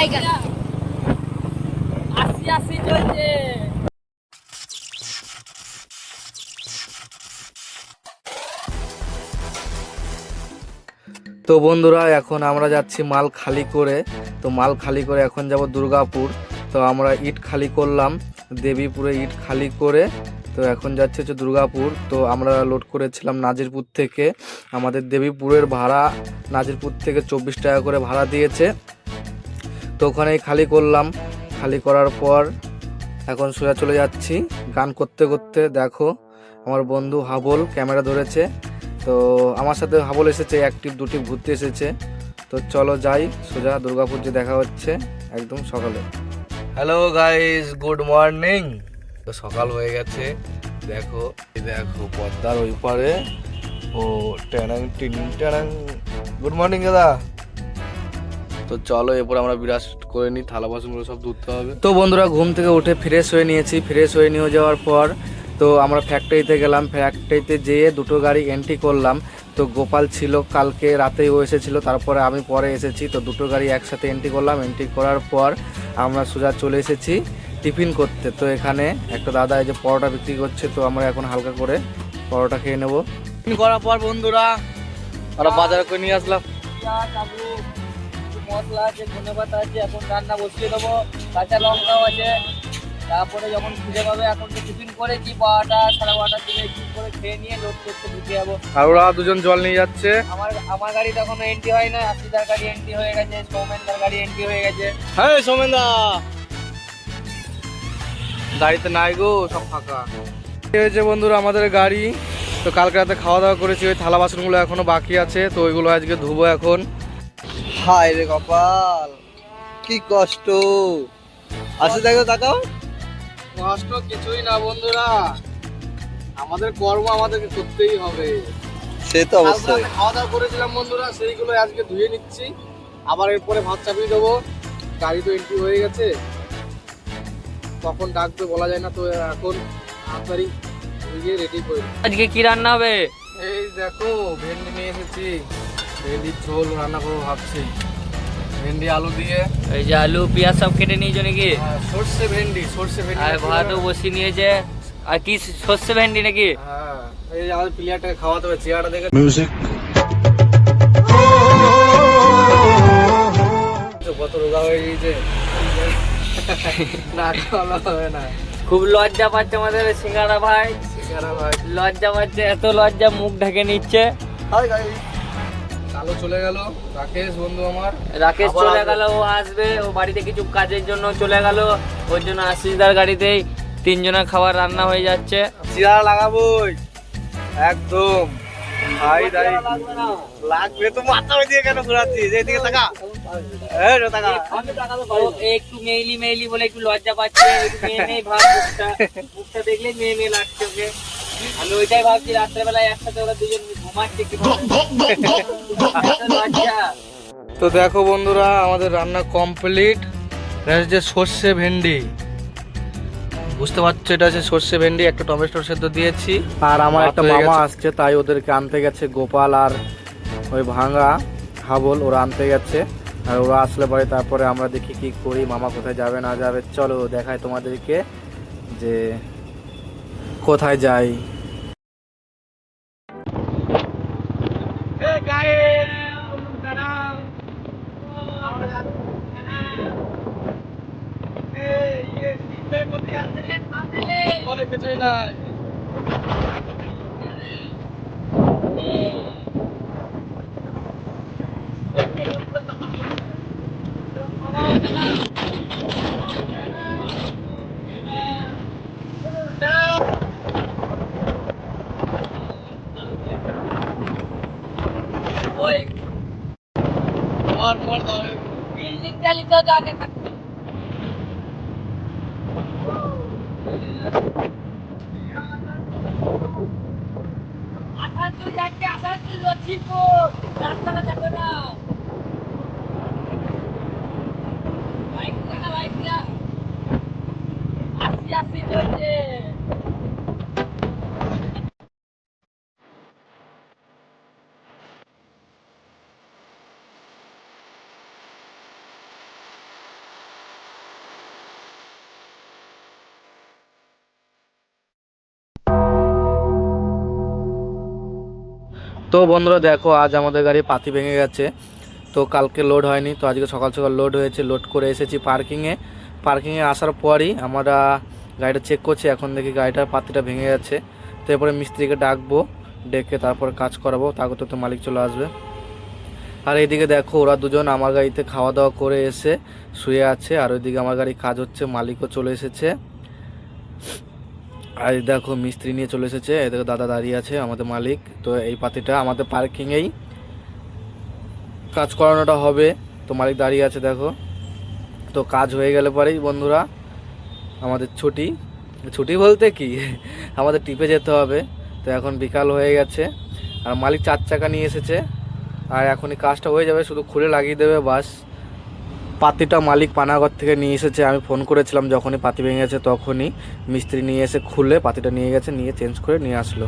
জায়গা আসি আসি চলছে। তো বন্ধুরা এখন আমরা যাচ্ছি মাল খালি করে। তো মাল খালি করে এখন যাব দুর্গাপুর। তো আমরা ইট খালি করলাম দেবীপুরে, ইট খালি করে তো এখন যাচ্ছে হচ্ছে দুর্গাপুর। তো আমরা লোড করেছিলাম নাজিরপুর থেকে। আমাদের দেবীপুরের ভাড়া নাজিরপুর থেকে 24 টাকা করে ভাড়া দিয়েছে। তো ওখানেই খালি করলাম। খালি করার পর এখন সোজা চলে যাচ্ছি গান করতে করতে। দেখো আমার বন্ধু হাবল ক্যামেরা ধরেছে। তো আমার সাথে হাবল এসেছে, একটি দুটি ঘুরতে এসেছে। তো চলো যাই সোজা দুর্গাপুর, যে দেখা হচ্ছে একদম সকালে। Hello guys, good morning. তো সকাল হয়ে গেছে, দেখো দেখো পদ্মার ওই পারে ও ট্যানাং টিন ট্যানাং। গুড মর্নিং দাদা। তো চলো এরপর আমরা বিরাজ করে নিই, থালা বাসনগুলো সব ধুতে হবে। তো বন্ধুরা ঘুম থেকে উঠে ফ্রেশ হয়ে নিয়েছি। ফ্রেশ হয়ে নিয়ে যাওয়ার পর তো আমরা ফ্যাক্টরিতে গেলাম। ফ্যাক্টরিতে যেয়ে দুটো গাড়ি এন্ট্রি করলাম। তো গোপাল ছিল কালকে রাতেই, ও এসেছিলো, তারপরে আমি পরে এসেছি। তো দুটো গাড়ি একসাথে এন্ট্রি করলাম। এন্ট্রি করার পর আমরা সোজা চলে এসেছি টিফিন করতে। তো এখানে একটা দাদা এই যে পরোটা বিক্রি করছে। তো আমরা এখন হালকা করে পরোটা খেয়ে নেবো। টিফিন করার পর বন্ধুরা আমরা বাজার করে নিয়ে আসলাম। মশলা আছে, ধনেপাতা আছে, এখন রান্না বসিয়ে দেবো। কাঁচা লঙ্কাও আছে। তারপরে যখন খিদে পাবে, এখন তো টিফিন করেছি 12টা 12:30টার দিকে টিফিন করে খেয়ে নিয়ে লোড করতে ঢুকে যাবো। আর ওরা দুজন জল নিয়ে যাচ্ছে। আমার গাড়ি তো এখনো এন্ট্রি হয় না। আশিদার গাড়ি এন্ট্রি হয়ে গেছে, সৌমেনদার গাড়ি এন্ট্রি হয়ে গেছে। হ্যাঁ সৌমেনদা গাড়িতে নাই গো, সব ফাঁকা হয়েছে বন্ধুরা আমাদের গাড়ি। তো কালকে রাতে খাওয়া দাওয়া করেছি, ওই থালা বাসনগুলো এখনো বাকি আছে। তো ওইগুলো আজকে ধুবো এখন। হায় রে কপাল, কি কষ্ট। আসে দেখো, তাকাও। কষ্ট কিছুই না বন্ধুরা, আমাদের কর্ম আমাদেরকে করতেই হবে। সে তো অবশ্যই। খাওয়া দাওয়া করেছিলাম বন্ধুরা, সেইগুলো আজকে ধুয়ে নিচ্ছি। আবার এরপরে ভাত চাপিয়ে দেবো। গাড়ি তো এন্ট্রি হয়ে গেছে, কখন ডাকবে বলা যায় না। তো এখন তাড়াতাড়ি ধুয়ে রেডি করে। আজকে কি রান্না হবে? এই দেখো ভেন্ডি নিয়ে এসেছি, ভেন্ডির ঝোল রান্না করবো ভাবছি। ভেন্ডি আলু দিয়ে। এই যে আলু পেঁয়াজ সব কেটে নিয়েছো নাকি? সর্ষে ভেন্ডি, সর্ষে ভেন্ডি। আর ভাতও বসিয়ে নিয়েছে। আর কি সর্ষে ভেন্ডি নাকি? হ্যাঁ, এই যে আমাদের প্লেয়ারটাকে খাওয়াতে হবে, চেয়ারটা দেখে মিউজিক। কত রোগা হয়ে গিয়েছে, না খাওয়া হবে না। খুব লজ্জা পাচ্ছে আমাদের সিঙ্গারা ভাই। সিঙ্গারা ভাই লজ্জা পাচ্ছে, এত লজ্জা মুখ ঢেকে নিচ্ছে। Hi guys. কালো চলে গেল, রাকেশ বন্ধু আমার। রাকেশ আবার চলে আসবে। গেল, ও আসবে। ও বাড়িতে কিছু কাজের জন্য চলে গেল। ওর জন্য আশিসদার গাড়িতেই 3 জনের খাবার রান্না হয়ে যাচ্ছে। চেয়ার লাগাবোই একদম। হাই দাই লাগবে তো, মাথা দিয়ে কেন ঘোরাচ্ছিস? এইদিকে তাকা, এই রে তাকা। ও একটু মেইলি মেইলি বলে একটু লজ্জা পাচ্ছে, একটু মেয়ে মেয়ে ভাব। মুখটা দেখলে মেয়ে মেয়ে লাগছে ওকে। আমি ওইটাই ভাবছি, রাত্রেবেলায় একসাথে ওরা দুজন ঘুমাচ্ছে কি লজ্জা। তো দেখো বন্ধুরা আমাদের রান্না কমপ্লিট। এটা হচ্ছে সর্ষে ভেন্ডি, বুঝতে পারছো, এটা হচ্ছে সর্ষে ভেন্ডি। একটা টমেটো সেদ্ধ দিয়েছি। আর আমার একটা মামা আসছে, তাই ওদেরকে আনতে গেছে গোপাল আর ওই ভাঙা হাবল, ওরা আনতে গেছে। আর ওরা আসলে পরে তারপরে আমরা দেখি কি করি, মামা কোথায় যাবে না যাবে। চলো দেখাই তোমাদেরকে যে কোথায় যাই। রাস্তাটা দেখো না, আসি আসি চলছে। তো বন্ধুরা দেখো, আজ আমাদের গাড়ি পাতি ভেঙে গেছে। তো কালকে লোড হয়নি, তো আজকে সকাল সকাল লোড হয়েছে। লোড করে এসেছি পার্কিংয়ে আসার পরই আমরা গাড়িটা চেক করছি। এখন দেখি গাড়িটার পাতিটা ভেঙে গেছে। তো এরপরে মিস্ত্রিকে ডাকবো, ডেকে তারপর কাজ করাবো, তারপর তো মালিক চলে আসবে। আর এইদিকে দেখো, ওরা দুজন আমার গাড়িতে খাওয়া দাওয়া করে এসে শুয়ে আছে, আর ওইদিকে আমার গাড়ি কাজ হচ্ছে, মালিকও চলে এসেছে। আর দেখো মিস্ত্রি নিয়ে চলে এসেছে, এদিকে দাদা দাঁড়িয়ে আছে আমাদের মালিক। তো এই পাতিটা আমাদের পার্কিংয়েই কাজ করানোটা হবে, তো মালিক দাঁড়িয়ে আছে দেখো। তো কাজ হয়ে গেলে পরেই বন্ধুরা আমাদের ছুটি বলতে কি আমাদের টিপে যেতে হবে। তো এখন বিকাল হয়ে গেছে, আর মালিক 4 চাকা নিয়ে এসেছে, আর এখনই কাজটা হয়ে যাবে, শুধু খুলে লাগিয়ে দেবে বাস। পাতিটা মালিক পানাগর থেকে নিয়ে এসেছে, আমি ফোন করেছিলাম যখনই পাতি ভেঙে গেছে তখনই মিস্ত্রি নিয়ে এসে খুলে পাতিটা নিয়ে গেছে, নিয়ে চেঞ্জ করে নিয়ে আসলো।